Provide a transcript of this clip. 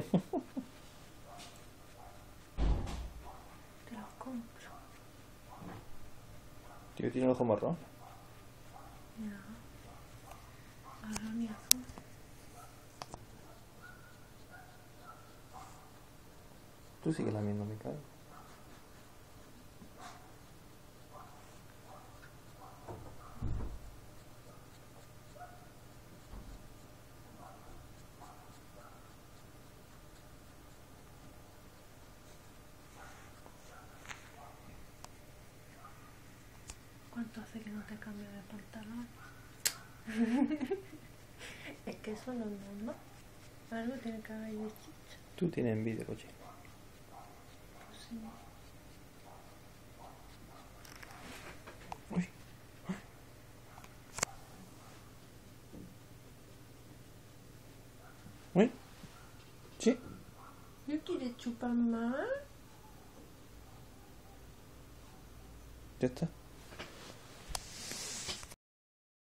Te los compro. Tío, tiene el ojo marrón. Ya. Marrón y azul. Tú sigues lamiendo mi cara. ¿Cuánto hace que no te cambio de pantalón? Es que eso no es normal. Algo tiene que haber de chicha. Tú tienes envidia, coche. Pues sí. Uy. Uy. Sí. ¿No quieres chupar más? Ya está.